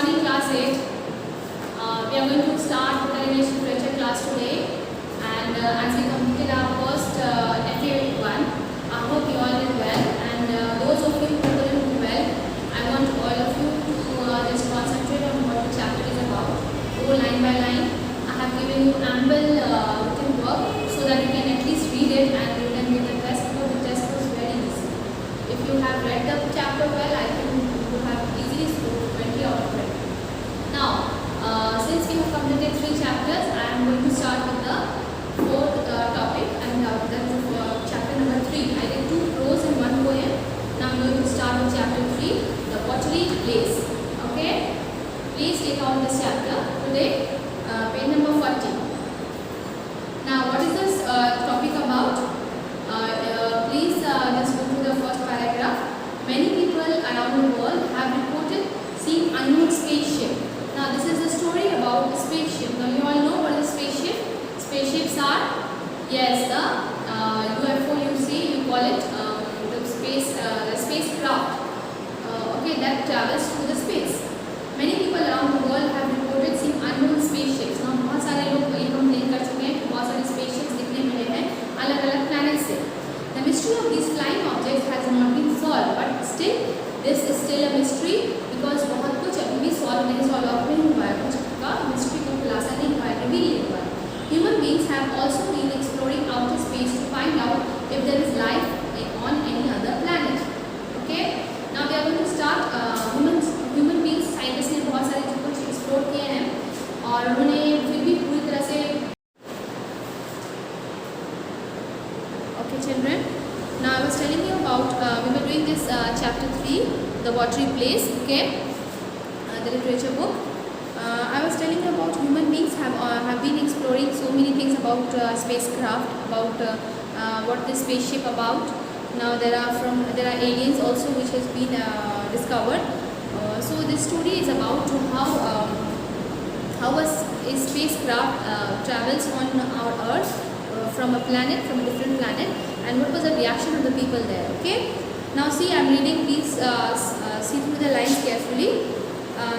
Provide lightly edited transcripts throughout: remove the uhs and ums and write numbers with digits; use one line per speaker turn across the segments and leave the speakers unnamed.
morning, class 8. We are going to start with the relation literature class today. And as we completed our first FA1, I hope you all did well. And those of you who didn't do well, I want all of you to just concentrate on what the chapter is about. Go line by line. I have given you ample written work so that you can at least read it and you can read the test, because the test was very easy. If you have read the chapter well, I think you have easily scored 20 out of 20. Now, since we have completed 3 chapters, I am going to start with the 4th topic, and that is chapter number 3. I did 2 prose and 1 poem. Now I am going to start with chapter 3, the pottery place. Okay? Please take out this chapter today, page number 40. Now, what is this topic about? Please just go to the first paragraph. Many people around the world have reported seeing unknown spaceship. Now, this is a story about a spaceship. Now, you all know what is spaceship? Spaceships are, yes, the UFO. You see, you call it the spacecraft. Okay, that travels through the space. Many people around the world have reported seeing unknown spaceships. Now, बहुत सारे लोग ये complain कर चुके हैं कि बहुत सारे spaceships दिखने मिले हैं अलग-अलग planets से. The mystery of these flying objects has not been solved, but still, this is still a mystery because बहुत कुछ अभी भी solve नहीं हुआ है. कुछ का mystery को खुलासा नहीं हुआ है, reveal नहीं हुआ है. Human beings have also been exploring outer space to find out if there is life on any other planet. Okay? Now we are going to start. Human beings, scientists ने बहुत सारे जो कुछ explore किए हैं और उन्होंने फिर भी पूरी तरह से. Okay, children. Now I was telling you about we were doing this chapter 3, the pottery place. Okay, the literature book. I was telling you about human beings have been exploring so many things about spacecraft, about what the spaceship about. Now there are aliens also which has been discovered. So this story is about how a spacecraft travels on our Earth from a different planet, and what was the reaction of the people there. Okay. Now see, I am reading. Please see through the lines carefully.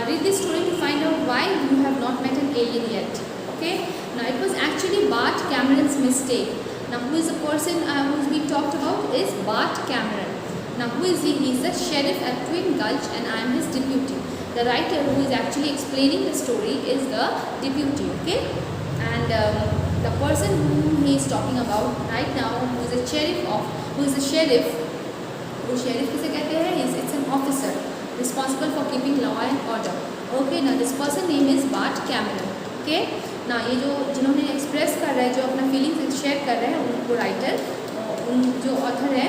Read this story to find out why you have not met an alien yet. Okay. Now it was actually Bart Cameron's mistake. Now who is the person who is being talked about is Bart Cameron. Now who is he? He is the sheriff at Twin Gulch, and I am his deputy. The writer who is actually explaining the story is the deputy. Okay. And the person whom he is talking about right now, who is the sheriff, वो sheriff किसे कहते हैं? It's an officer responsible for keeping law and order. Okay, now this person name is Bart Cameron. Okay, now ये जो जिन्होंने express कर रहे हैं, जो अपना feelings share कर रहे हैं, उनको writer, जो author है,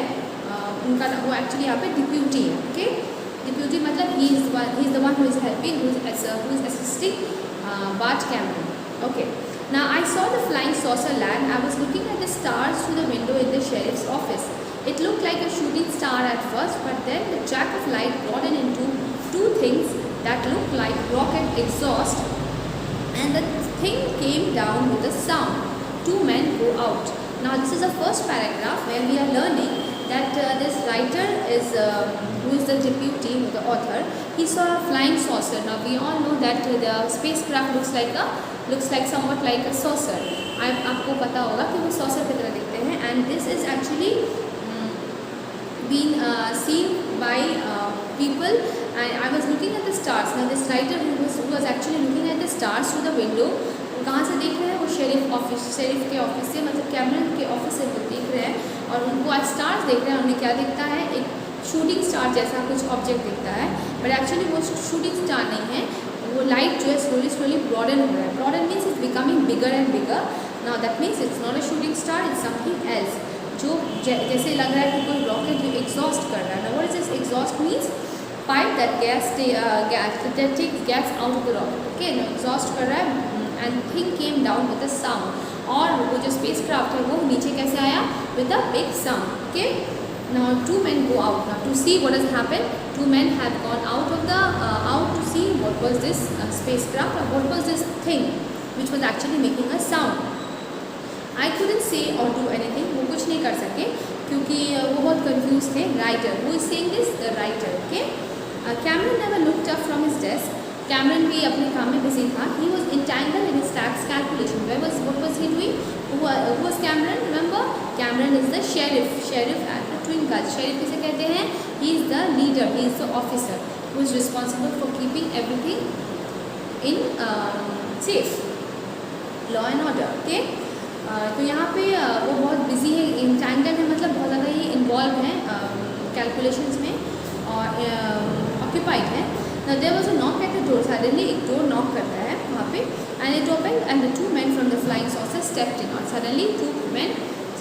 उनका वो actually यहाँ पे deputy है. Okay, deputy मतलब he is the one who is helping, who is assisting Bart Cameron. Okay. Now I saw the flying saucer land. I was looking at the stars through the window in the sheriff's office. It looked like a shooting star at first, but then the jack of light broadened into 2 things that looked like rocket exhaust, and the thing came down with a sound. 2 men go out. Now this is the first paragraph where we are learning that this writer is who is the deputy, the author. He saw a flying saucer. Now we all know that the spacecraft looks like somewhat like a saucer. आपको पता होगा कि वो saucer की तरह दिखते हैं, and this is actually been seen by people. And I was looking at the stars. Now this writer who was actually looking at the stars through the window, कहाँ से देख रहे हैं? वो शेरिफ के ऑफिस से, मतलब कैमरन के ऑफिस से वो देख रहे हैं, और उनको आज स्टार्स देख रहे हैं. उन्हें क्या दिखता है? एक शूटिंग स्टार जैसा कुछ ऑब्जेक्ट दिखता है, बट एक्चुअली वो शूटिंग स्टार नहीं है. वो लाइट जो है स्लोली ब्रॉडन हो रहा है. Broaden means it's becoming bigger and bigger. Now that means it's not a shooting star, it's something else. जो जैसे लग रहा है कि कोई रॉकेट जो एग्जॉस्ट कर रहा है. Now what is this exhaust means? Pipe that takes gas out of the rocket. Okay, now exhaust कर रहा है, and thing came down with a sound. और वो जो spacecraft है वो नीचे कैसे आया? With a big sound. Okay. Now 2 men go out. Now to see what has happened, 2 men have gone out to see what was this spacecraft, or what was this thing which was actually making a sound. I couldn't say or do anything. वो कुछ नहीं कर सके क्योंकि वो बहुत confused थे. Writer, who is saying this? The writer. Okay. Cameron never looked up from his desk. Cameron भी अपने काम में बिजी था. He was entangled in his tax calculation. What was he doing? Who was Cameron? Remember, Cameron is the sheriff. Sheriff at the Twin Gulch. Sheriff किसे कहते हैं? He is the leader. He is the officer who is responsible for keeping everything in safe, law and order. Okay. तो यहाँ पे वो बहुत busy है, entangled है, मतलब बहुत ज़्यादा ही इन्वॉल्व है कैलकुलेशंस में और ऑक्यूपाइड है. Now there was a knock at the door. Suddenly एक डोर नॉक करता है वहाँ पे, and it opened and the two men from the flying saucer stepped in. और suddenly two men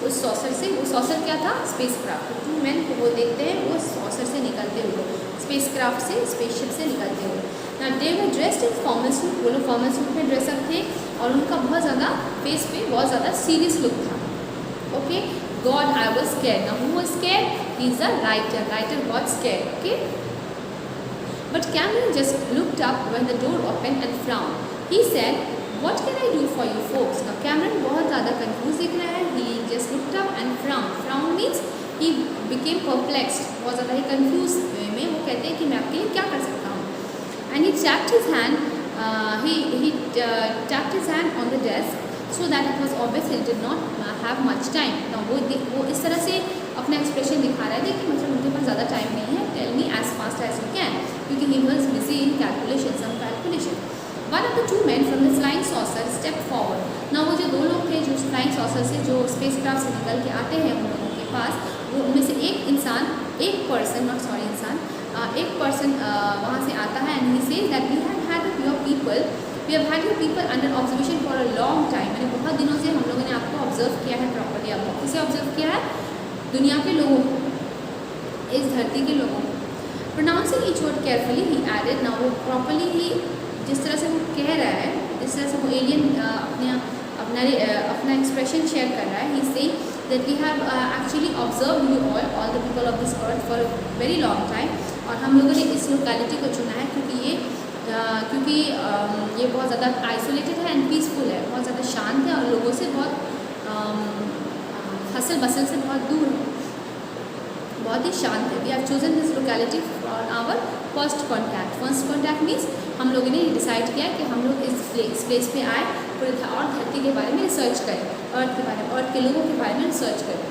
उस सॉसर से, वो सॉसर क्या था? Space craft. तो टू मैन को वो देखते हैं वो सॉसर से निकलते हुए, स्पेस क्राफ्ट से, स्पेसशिप से निकलते हुए. Now they were dressed in formal suit. वो लोग फॉर्मल सूट में ड्रेसअप थे और उनका बहुत ज़्यादा फेस पे बहुत ज़्यादा सीरियस लुक था. Okay. God, I was scared. Now who was scared? He is a writer. Writer got scared. Okay. But Cameron just looked up when the door opened and frowned. He said, "What can I do for you folks?" Now Cameron बहुत ज़्यादा confused दिख रहा है. He just looked up and frowned. Frown means he became perplexed. बहुत ज़्यादा ही confused में वो कहते हैं कि मैं आपके लिए क्या कर सकता हूँ. And he tapped his hand. Tapped his hand on the desk so that it was obvious he did not have much time. Now वो इस तरह से अपना एक्सप्रेशन दिखा रहा है कि मतलब उनके पास ज़्यादा टाइम नहीं है. Tell me as fast as you can. क्योंकि he was busy in calculation, some calculation. One of the two men from the flying saucer stepped forward. Now वो जो दो लोग थे जो flying saucer से, जो स्पेस क्राफ्ट से निकल के आते हैं उन लोगों के पास, वो उनमें से एक पर्सन वहाँ से आता है. and he says that we have had your people under observation for a long time. मैंने बहुत दिनों से हम लोगों ने आपको ऑब्जर्व किया है प्रॉपरली. आपको किसे ऑब्जर्व किया है? दुनिया के लोगों को, इस धरती के लोगों को. Pronouncing each word carefully, he added. Now वो प्रॉपरली ही जिस तरह से वो कह रहा है, जिस तरह से वो एलियन अपना एक्सप्रेशन शेयर कर रहा है, he is saying that we have actually observed you all the people of this earth for a very long time. और हम लोगों ने इस लोकेलिटी को चुना है क्योंकि ये बहुत ज़्यादा आइसोलेटेड है एंड पीसफुल है, बहुत ज़्यादा शांत है और लोगों से बहुत हसल बसल से बहुत दूर है, बहुत ही शांत है. We have chosen this locality for our first contact. First contact means हम लोगों ने डिसाइड किया कि हम लोग इस प्लेस पे आए और धरती के बारे में रिसर्च करें, अर्थ के लोगों के बारे में रिसर्च करें.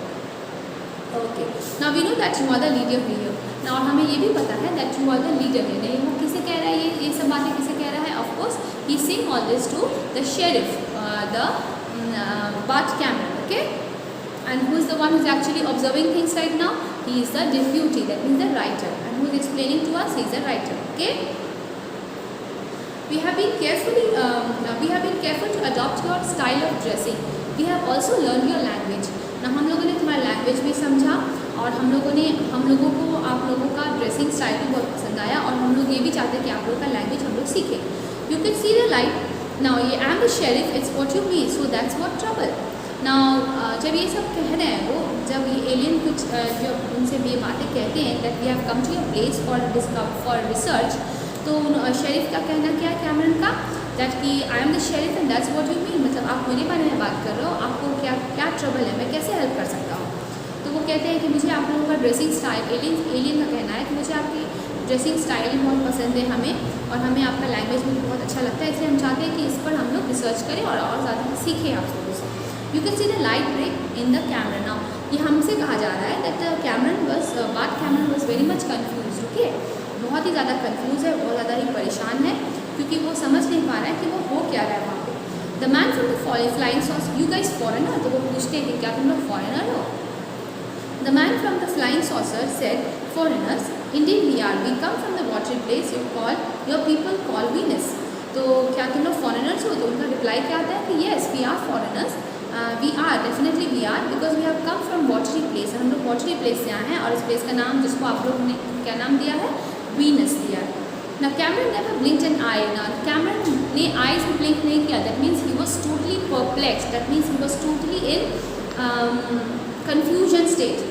Okay. Now we know that you are the leader here. Now हमें ये भी पता है that you are the leader है. नहीं, वो किसे कह रहा है? ये सब बातें किसे कह रहा है? Of course he saying all this to the sheriff, the Bart Cameron. Okay. And who is the one who is actually observing things right now? He is the deputy, that means the writer. And who is explaining to us? He is the writer. Okay. We have been careful to adopt your style of dressing. We have also learned your language. Now हम लोगों ने तुम्हारा language भी समझा और हम लोगों को आप लोगों का ड्रेसिंग स्टाइल भी बहुत पसंद आया और हम लोग ये भी चाहते हैं कि आप लोगों का लैंग्वेज हम लोग सीखें. You can see the light. Now ये I am the sheriff. It's what you mean. So that's what trouble. Now जब ये सब कह रहे हैं वो, जब ये एलियन कुछ जब उनसे ये बातें कहते हैं that we have come to your place for research, तो शेरिफ का कहना क्या है कैमरन का? दैट कि I am the sheriff and that's what you mean. मतलब आप मेरे बारे में बात कर रहे हो, आपको क्या ट्रबल है, मैं कैसे हेल्प कर सकता हूँ? तो वो कहते हैं कि मुझे आप लोगों का ड्रेसिंग स्टाइल, एलियन का कहना है कि मुझे आपकी ड्रेसिंग स्टाइल बहुत पसंद है हमें, और हमें आपका लैंग्वेज भी बहुत अच्छा लगता है, इसलिए हम चाहते हैं कि इस पर हम लोग रिसर्च करें और ज़्यादा सीखें आप लोगों से. You can see the light break in the camera. Now ये हमसे कहा जा रहा है that Bart Cameron was very much confused. Okay. बहुत ही ज़्यादा कंफ्यूज है, बहुत ज़्यादा ही परेशान है क्योंकि वो समझ नहीं पा रहा है कि वो हो क्या रहा है वहाँ पे. The man from the flying sauce, you guys foreigner? तो वो पूछते हैं कि क्या तुम लोग फॉरेनर हो? The man from the flying saucer said, foreigners indeed we are. We come from the watery place your people call Venus. तो क्या तुम लोग फॉरेनर्स हो? तो उनका रिप्लाई क्या आता है कि yes we are foreigners. We are, definitely we are, because we have come from watery place. हम लोग वॉटरी प्लेस से आए हैं और इस प्लेस का नाम, जिसको आप लोगों ने क्या नाम दिया है? वीनस दिया है. Now Cameron never blinked an eye. Now Cameron ने eyes भी blink नहीं किया. That means he was totally perplexed. That means he was totally in confusion state.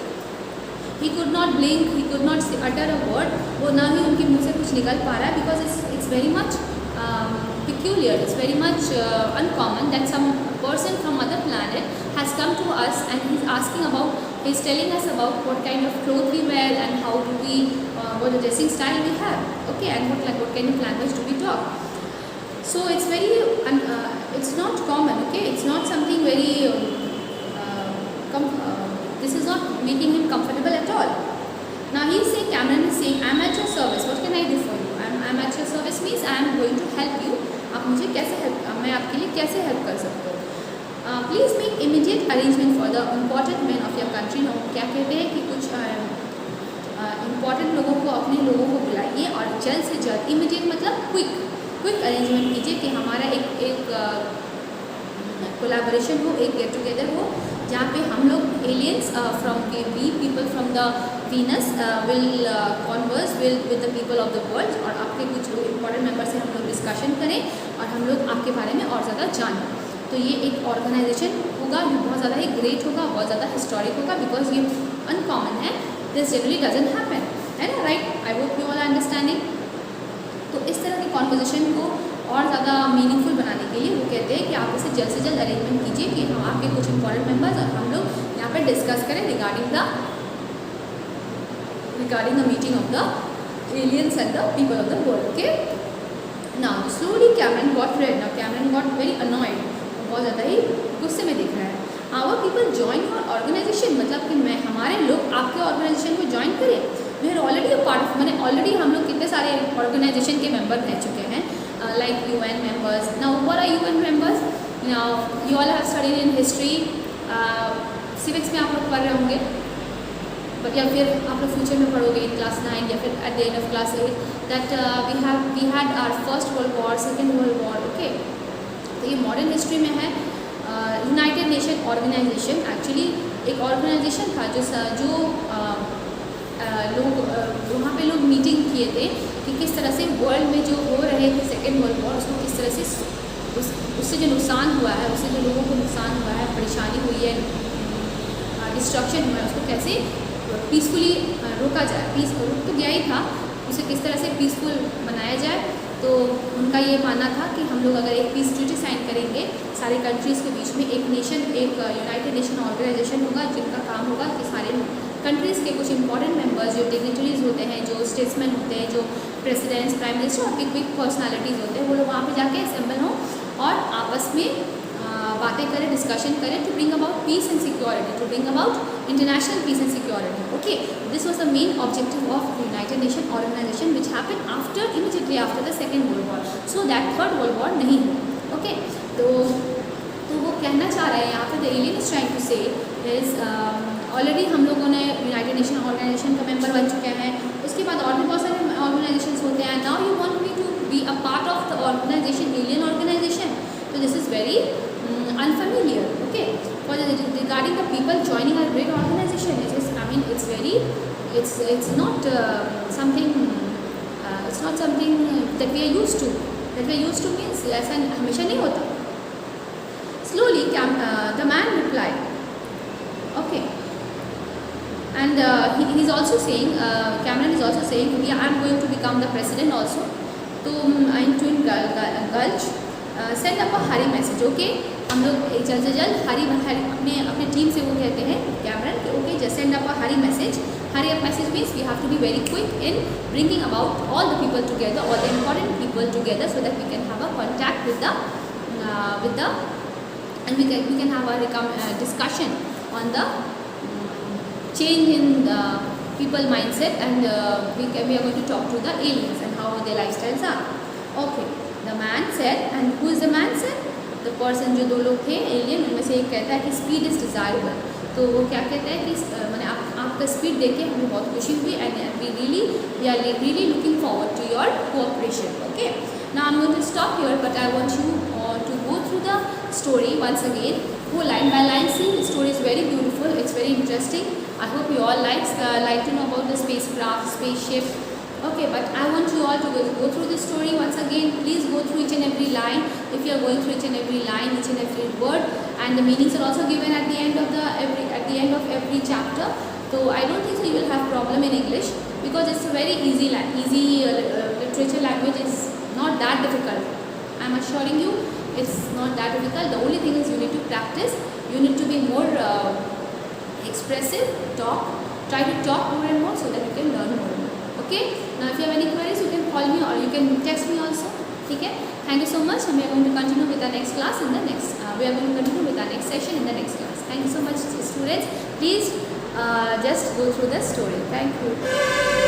He could not blink. He could not utter a word. वो ना ही उनके मुँह से कुछ निकल पा रहा है because it's very much peculiar. It's very much uncommon that some person from other planet has come to us and he's asking about he is telling us about what kind of clothes we wear and how do we, what the dressing style we have, okay, and what kind of language do we talk. So it's very, it's not common, okay, it's not something very, this is not making him comfortable at all. Now he is saying, Cameron is saying, I am at your service, what can I do for you? I am at your service means I am going to help you. आप मुझे कैसे help, मैं आपके लिए कैसे help कर सकता हूँ. Please make immediate arrangement for the important man of your country. No, क्या कहते हैं कि कुछ इम्पॉर्टेंट लोगों को, अपने लोगों को बुलाइए और जल्द से जल्द, इमीडिएट मतलब क्विक अरेंजमेंट कीजिए कि हमारा एक कोलैबोरेशन हो, एक गेट टुगेदर हो, जहाँ पे हम लोग aliens from we people from the Venus will converse with the people of the world, और आपके कुछ इंपॉर्टेंट मेंबर से हम लोग डिस्कशन करें और हम लोग आपके बारे में और ज़्यादा जानें. तो ये एक ऑर्गेनाइजेशन होगा, ये बहुत ज़्यादा ही ग्रेट होगा, बहुत ज़्यादा हिस्टोरिक होगा, बिकॉज ये अनकॉमन है. दिस जनरली डजंट हैपन, है ना, right. I hope you all are understanding. तो इस तरह की कॉन्वर्जेशन को और ज़्यादा मीनिंगफुल बनाने के लिए वो कहते हैं कि आप इसे जल्द से जल्द अरेंजमेंट कीजिए कि हम आपके कुछ इंपॉर्टेंट मेंबर्स और हम लोग यहाँ पर डिस्कस करें regarding the meeting of the aliens and the people of the world. Okay, now slowly Cameron got red. Now Cameron got very annoyed, बहुत ज़्यादा ही गुस्से में दिख रहा है. Our people join your organisation, मतलब कि हमारे लोग आपके ऑर्गेनाइजेशन को ज्वाइन करें. We are already a part of, मैंने ऑलरेडी हम लोग कितने सारे ऑर्गेनाइजेशन के मेंबर रह चुके हैं, like UN members. Now what are UN members? Now you all have studied in history, civics में आप लोग पढ़ रहे होंगे, but या फिर आप लोग फ्यूचर में पढ़ोगे in class 9 या फिर at the end of class 8 that we had our first world war, second world war. okay, तो ये मॉडर्न हिस्ट्री में है. यूनाइटेड नेशन ऑर्गेनाइजेशन एक्चुअली एक ऑर्गेनाइजेशन था जो लोग वहाँ पे लोग मीटिंग किए थे कि किस तरह से वर्ल्ड में जो हो रहे थे सेकेंड वर्ल्ड वॉर, उसको किस तरह से उससे जो नुकसान हुआ है, उससे जो लोगों को नुकसान हुआ है, परेशानी हुई है, डिस्ट्रक्शन हुआ है, उसको कैसे पीसफुली रोका जाए. पीस रुक तो गया ही था, उसे किस तरह से पीसफुल बनाया जाए. तो उनका ये मानना था कि हम लोग अगर एक पीस ट्रीटी साइन करेंगे सारे कंट्रीज़ के बीच में, एक नेशन, एक यूनाइटेड नेशन ऑर्गेनाइजेशन होगा जिनका काम होगा कि सारे कंट्रीज़ के कुछ इंपॉर्टेंट मेंबर्स जो डिग्निटरीज होते हैं, जो स्टेट्समैन होते हैं, जो प्रेसिडेंट्स, प्राइम मिनिस्टर और बिग पर्सनालिटीज़ होते हैं, वो लोग वहाँ पे जाके असेंबल हों और आपस में बातें करें, डिस्कशन करें to bring about peace and security, to bring about international peace and security. Okay, this was the main objective of United Nation organisation which happen after, immediately after the second world war, so that third world war नहीं हो. Okay, तो वो कहना चाह रहे हैं यहाँ पे, the alien is trying to say is already हम लोगों ने यूनाइटेड नेशन ऑर्गेनाइजेशन का मेंबर बन चुके हैं, उसके बाद और भी बहुत सारे ऑर्गेनाइजेशन होते हैं. Now you want me to be a part of the organisation, alien organisation. तो this is very unfamiliar. Okay, for regarding the people joining a great organization, it is, I mean, it's very, it's not something, it's not something that we are used to. That we are used to means ऐसा हमेशा नहीं होता. Slowly the man replied. Okay, and he is also saying, Cameron is also saying, yeah, I am going to become the president also. तो in Twin Gulch send up a hurry message. Okay, हम लोग जल्द से जल्द हरी अपने team से वो कहते हैं कैमरन कि okay, just send up a hurry message. Hurry up message means we have to be very quick in bringing about all the people together, all the important people together, so that we can have a contact with the and we can have a discussion on the change in the people mindset, and we are going to talk to the aliens and how their lifestyles are. Okay, the man said, and who is the man said? The person, जो दो लोग थे alien, उनमें से एक कहता है कि स्पीड इज़ डिज़ायरेबल. तो वो क्या कहते हैं कि मैंने आपका स्पीड देख के हमें बहुत खुशी हुई, and we are really looking forward to your cooperation. Okay, now I am going to stop here, but I want you to go through the story once again, go line by line. See, the story is very beautiful, it's very interesting. I hope you all like to know about the spacecraft, spaceship. Okay, but I want you all to go through the story once again. Please go through each and every line. If you are going through each and every line, each and every word, and the meanings are also given at the end of every chapter. So I don't think so you will have problem in English, because it's a very easy literature language. Is not that difficult. I'm assuring you, it's not that difficult. The only thing is you need to practice. You need to be more expressive, talk. Try to talk more and more so that you can learn more and more. Okay. Now if you have any queries, you can call me or you can text me also. Okay. Thank you so much, and we are going to continue with our next class in the next. We are going to continue with our next session in the next class. Thank you so much, students. Please just go through the story. Thank you.